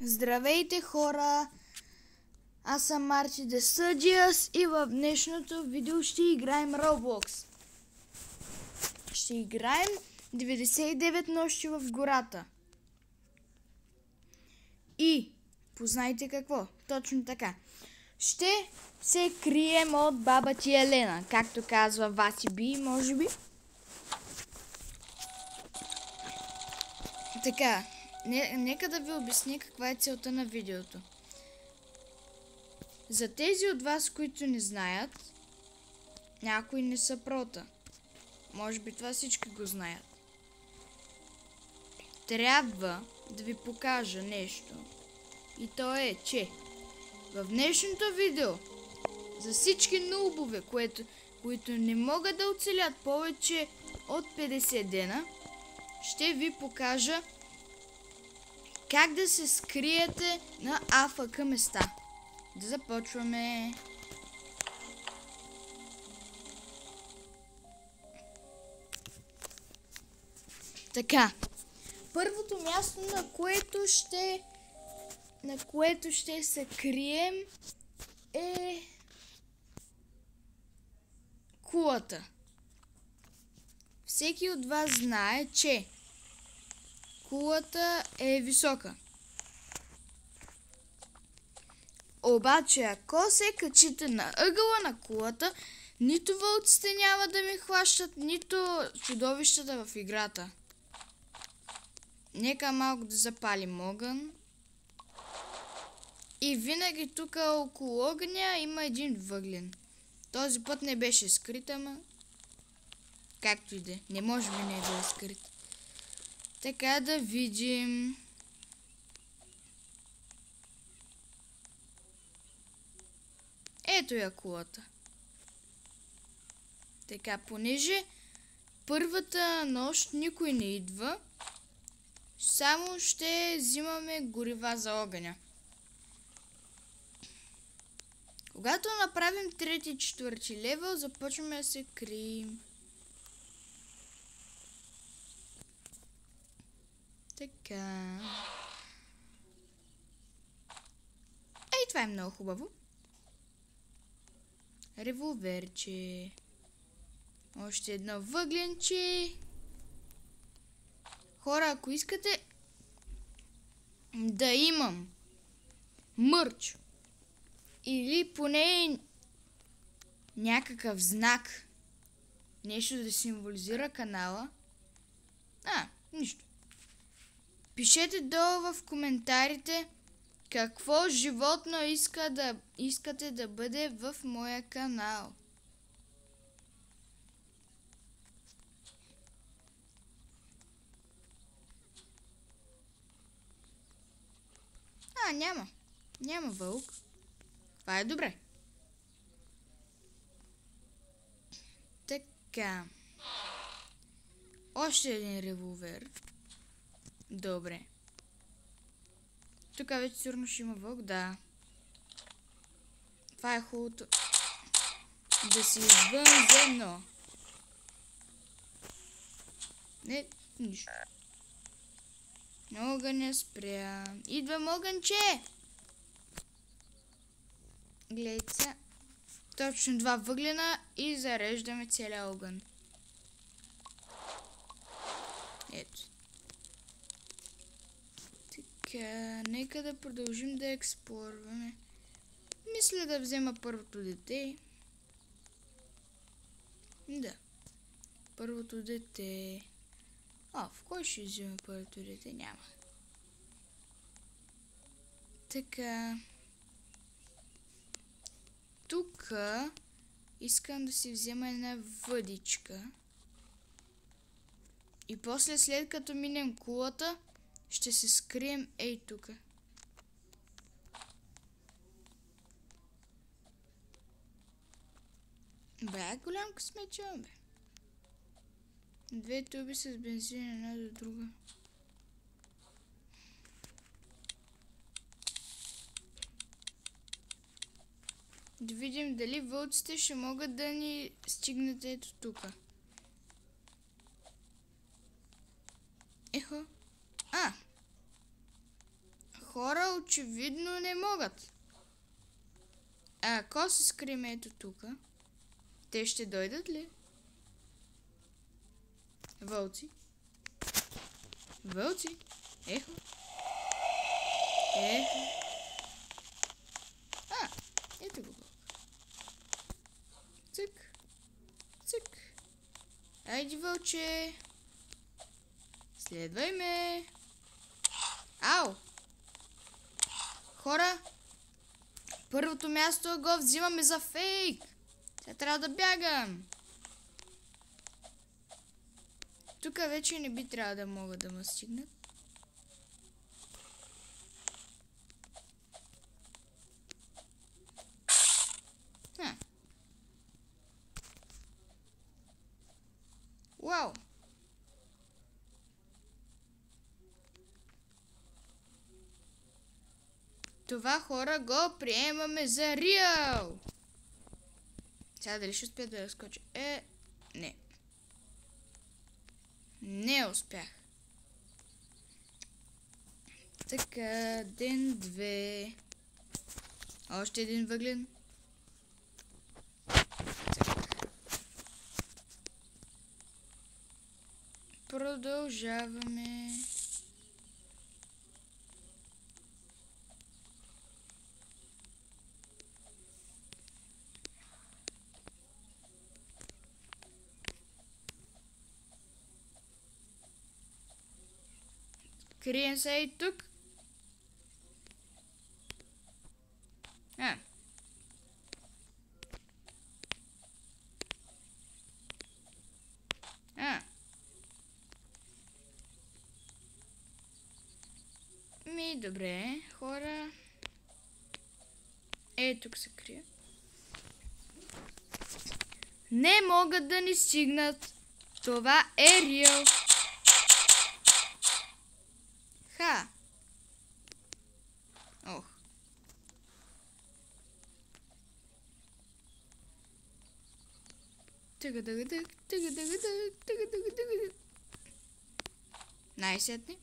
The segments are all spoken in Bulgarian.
Здравейте хора! Аз съм Марти The Studios и в днешното видео ще играем Roblox. Ще играем 99 нощи в гората. И познайте какво? Точно така. Ще се крием от баба ти Елена, както казва Васи Би, може би. Така, нека да ви обясня каква е целта на видеото. За тези от вас, които не знаят, някои не са прота. Може би това всички го знаят. Трябва да ви покажа нещо. И то е, че в днешното видео за всички нубове, които не могат да оцелят повече от 50 дена, ще ви покажа как да се скриете на АФК места. Да започваме. Така, първото място, на което ще се крием е кулата. Всеки от вас знае, че кулата е висока. Обаче, ако се качите на ъгъла на кулата, нито вълците няма да ми хващат, нито чудовищата в играта. Нека малко да запалим огън. И винаги тук около огъня има един въглен. Този път не беше скрит, ама както и да е. Не може би не е бил скрит. Така да видим. Ето я кулата. Така, понеже първата нощ никой не идва, само ще взимаме горива за огъня. Когато направим трети и четвърти левел, започваме да се крием. Така. Ей, това е много хубаво. Револверче. Още едно въгленче. Хора, ако искате да имам мърч или поне някакъв знак, нещо да символизира канала, нищо. Пишете долу в коментарите какво животно искате да бъде в моя канал. Няма вълк. Това е добре. Така. Още един револвер. Добре. Тук вече сигурно ще има вълк, да. Това е хубавото. Да си извън земно. Не, нищо. Огъня спря. Идвам, огънче! Гледайте се. Точно 2 въглена и зареждаме целия огън. Ето. Така, нека да продължим да експлорваме. Мисля да взема първото дете. Да. Първото дете. В кой ще взема първото дете? Няма. Така. Тук искам да си взема една въдичка. И после, след като минем кулата, ще се скрием ей тук. Бе, голям късмет имам, бе. 2 туби с бензин, една до друга. Да видим дали вълците ще могат да ни стигнат ето тук. Ехо. хора очевидно не могат. А ако се скрием ето тука, те ще дойдат ли? Вълци. Вълци. Ехо. Ехо. Ето го. Цък. Цък. Айди, вълче. Следвай ме. Ау. Хора. Първото място го взимаме за фейк. Сега трябва да бягам. Тук вече не би трябва да могат да ме стигнат. Вау! Това, хора, го приемаме за реал! Сега дали ще успя да скоча? Не. Не успях. Така, ден 2. Още един въглен. Продължаваме. Крием се и тук. Добре, хора. Тук се крия. Не могат да ни стигнат. Това е реал. Ох. Най-сетне.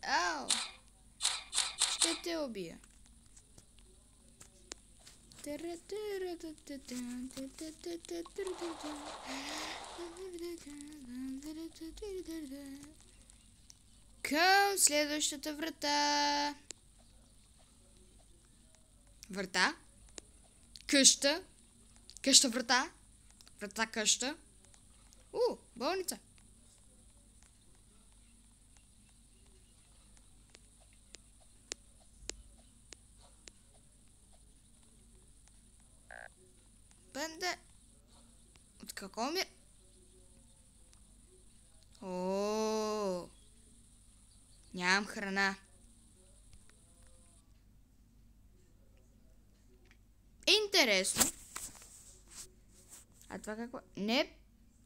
Ау! Ще те убия. Към следващата врата. Врата? Къща? Къща, врата? Врата, къща? Болница. Бенде. От какво ми... Нямам храна. Интересно. А това какво? Не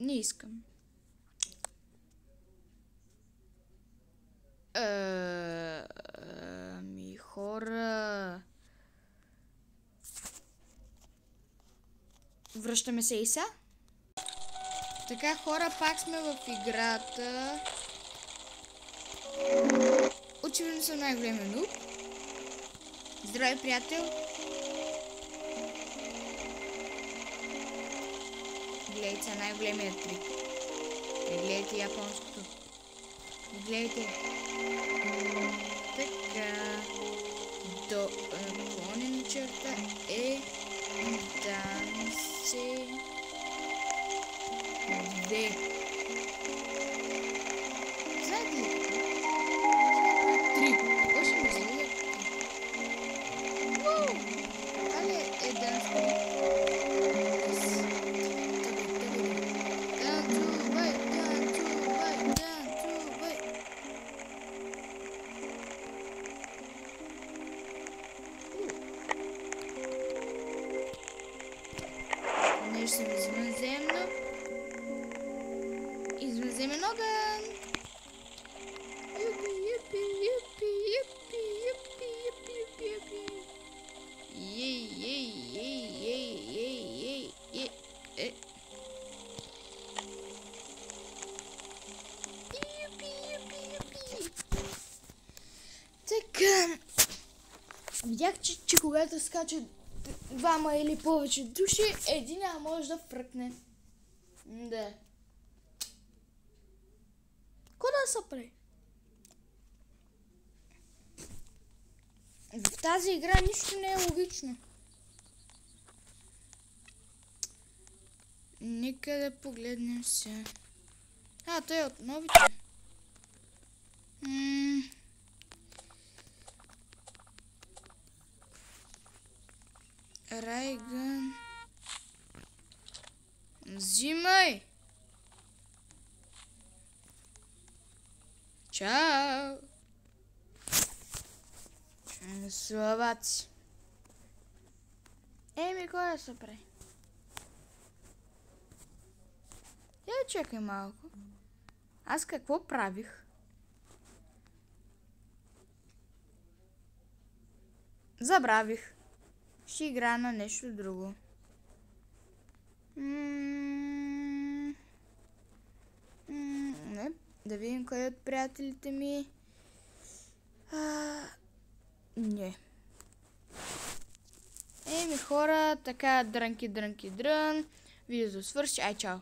искам. Хора. Връщаме се и са. Така, хора, пак сме в играта. Очевидно съм най-големия нуб. Здравей, приятел. Гледайте най-големият трик. Гледайте японското. Гледайте. Така. До наклонена черта дансе 2. Знаете ли какво? 3. Какво ще ми излезе? Але данс 3. съм извънземно. Извънземен огън. Юпи, юпи, юпи, юпи, юпи, юпи, юпи, юпи. Ей, ей, ей, ей, ей, ей, ей, ей. Юпи, юпи, юпи. Така. Видях, че когато скачат двама или повече души, един може да фръкне. Да. Куда се прави? В тази игра нищо не е логично. Нека да погледнем се. Той е от новите. Райгън. Взимай! Чао! Славаци. Кой да се прави? Чакай малко. Аз какво правих? Забравих. Ще игра на нещо друго. Не. Да видим кой от приятелите ми. Не. Хора, така дрън. Видеото свърши. Чао.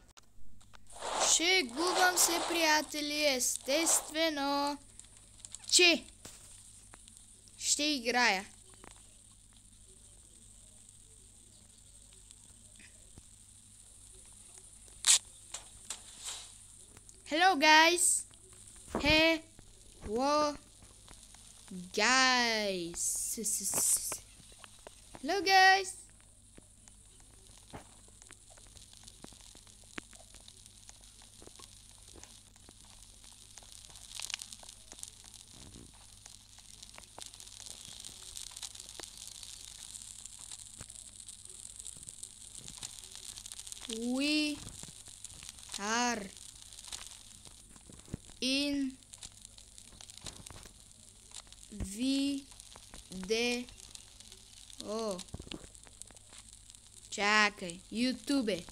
Шегувам се, приятели, естествено, че ще играя. Hello, guys. Hello, guys. Hello, guys. We are in video. Чакай, YouTube.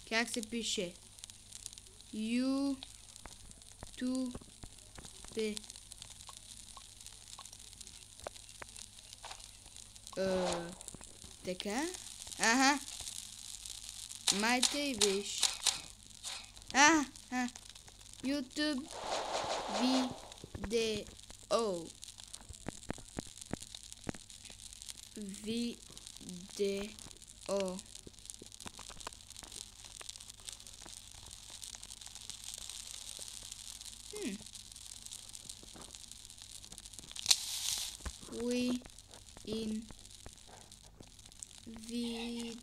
Как се пише? YouTube. Така. Майте и виж. YouTube видео. We in video.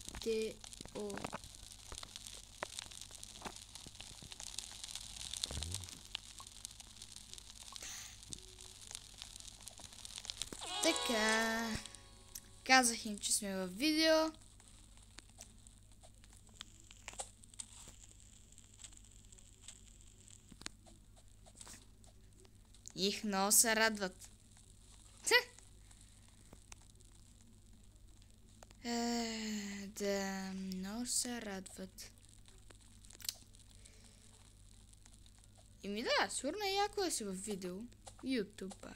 Така. Казах им, че сме във видео. Их много се радват. Да, много се радват. Да, сигурно е яко да си във видео. YouTube баш.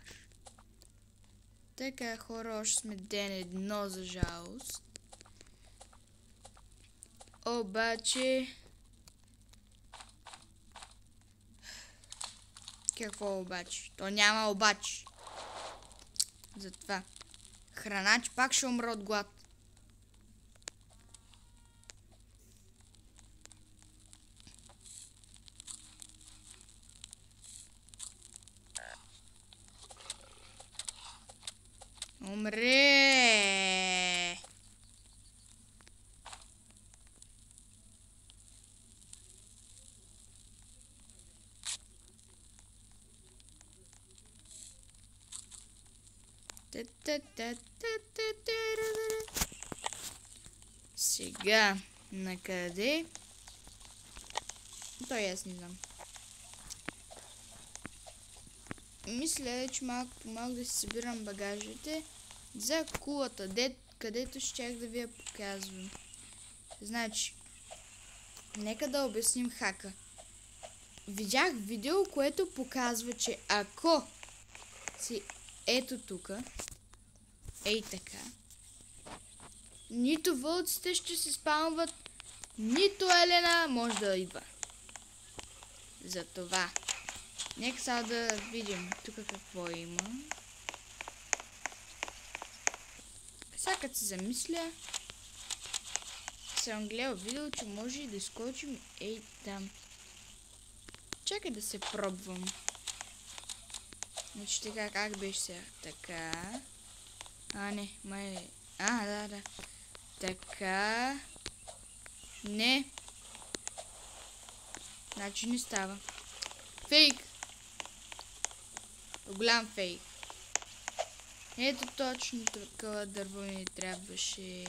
Така, хора, още сме ден едно, за жалост. Обаче... Какво обаче? То няма обаче. Затова. Хранач пак ще умра от глад. Умре! Сега, накъде? Той аз не знам. Мисля, че малко по малко да си събирам багажите за кулата, където щях да ви я показвам. Значи, нека да обясним хака. Видях видео, което показва, че ако си ето тука, ей така, нито вълците ще се спамват, нито Елена може да идва. Затова, нека сега да видим тук какво има. Сега като се замисля, съм гледал видео, че може и да изкочим ей там. Чакай да се пробвам. Значи така, как беше сега? Така. Не, май... да. Така. Не. Значи не става. Фейк. Голям фейк. Ето точно такова дърво ми трябваше.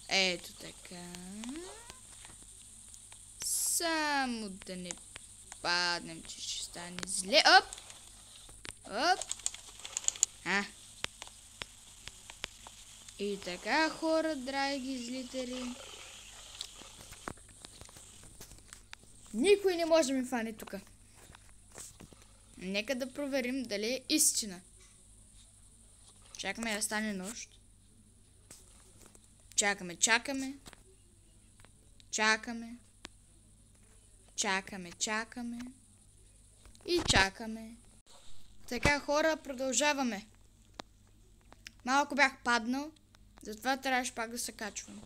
Ето така. Само да не паднем, че ще стане зле. Оп! Оп! И така, хора, драги зрители. Никой не може да ми фане тук. Нека да проверим дали е истина. Чакаме да стане нощ. Чакаме. И чакаме. Така, хора, продължаваме. Малко бях паднал, затова трябваше пак да се качвам.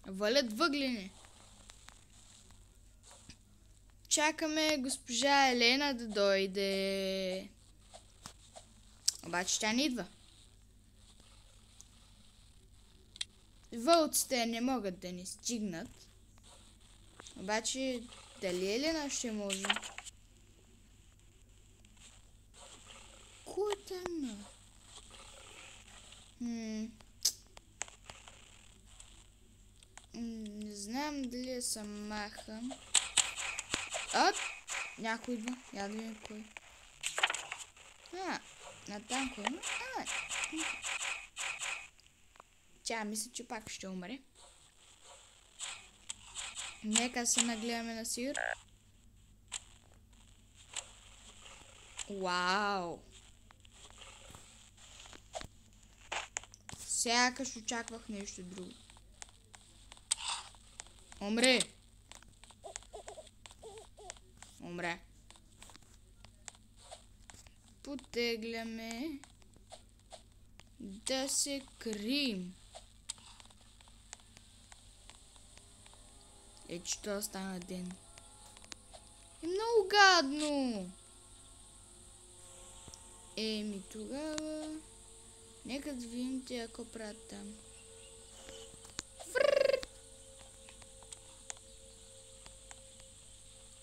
Валят въглени. Чакаме госпожа Елена да дойде. Обаче тя не идва. Вълците не могат да ни стигнат. Обаче дали Елена ще може? Кой там? Не знам дали я съм махам. Някой идва. Я да видим кой. Натам кой има? Тя мисля, че пак ще умре. Нека се нагледаме на сир. Вау! Сякаш очаквах нещо друго. Умре! Потегляме да се крием. Че това стана ден. Е много гадно. Еми тогава... Нека да видим те ако правят там.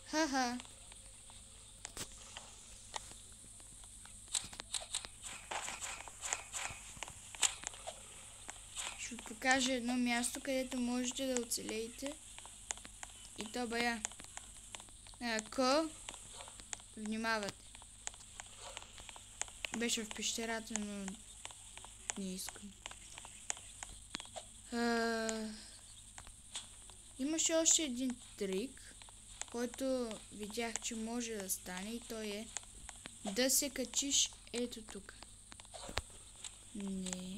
Ха-ха. Ще покажа едно място, където можете да оцелеете. И то бая. Ако внимавате. Беше в пещерата, но не искам. Имаше още един трик, който видях, че може да стане, и той е да се качиш ето тук. Не.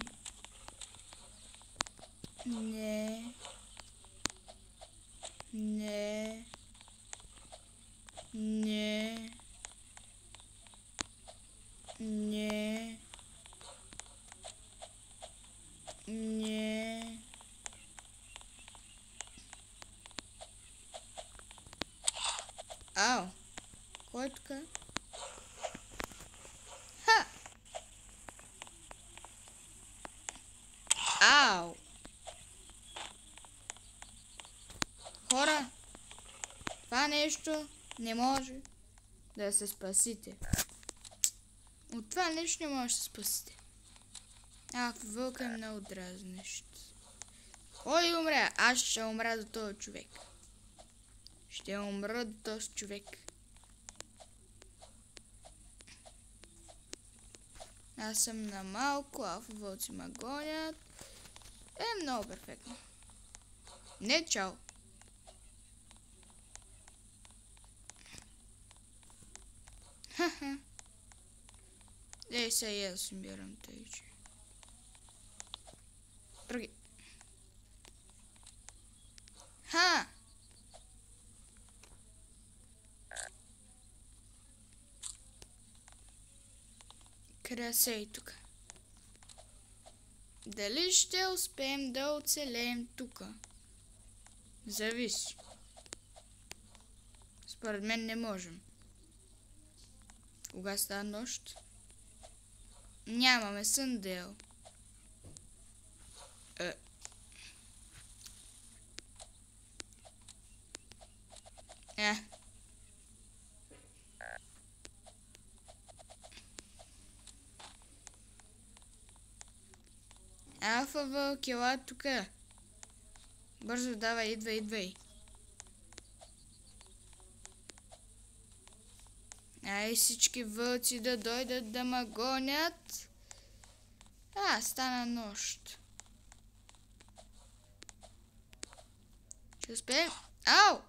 Ау! Кой е тук? Ау! Хора! Това нещо не може да се спасите. От това нещо не може да се спасите. Вълка е много дразнещ. Кой умре? Аз ще умра до този човек. Ще умра до този човек. Аз съм на малко, алфа вълци ме гонят. Много перфектно. Не, чао. Ха-ха. Сега я да събирам тъй, че. Други. Ха! Красей тук. Дали ще успеем да оцелеем тук? Зависи. Според мен не можем. Кога става нощ? Нямаме съндел. Алфа вълк, ела тука. Бързо давай, идвай. Ай, всички вълци да дойдат да ме гонят. Стана нощ. Ще успеем? Ау!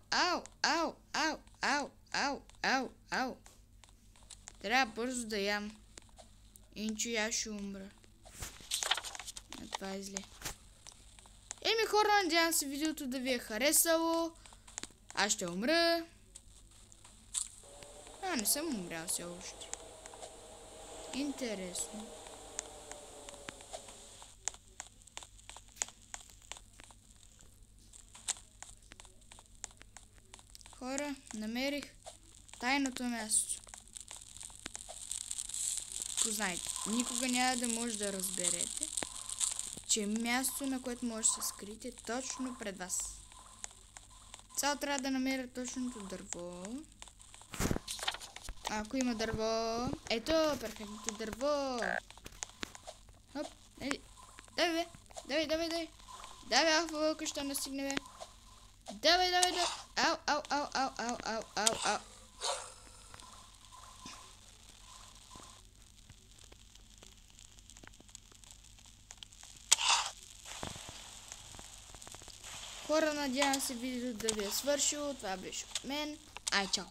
Трябва бързо да ям. Инче аз ще умра. Това е зле. Хора, надявам се видеото да ви е харесало. Аз ще умра. Не съм умрял все още. Интересно. Хора, намерих тайното място. Познайте, никога няма да може да разберете, че е място, на което може да се скрите точно пред вас. Сега трябва да намеря точното дърво. Ако има дърво... Ето, перфектното дърво. Хоп, давай. Давай, алфа вълка, ще настигне, бе. Давай. Ау. Хора, надявам се видеото да ви е свършило. Това беше от мен. Чао.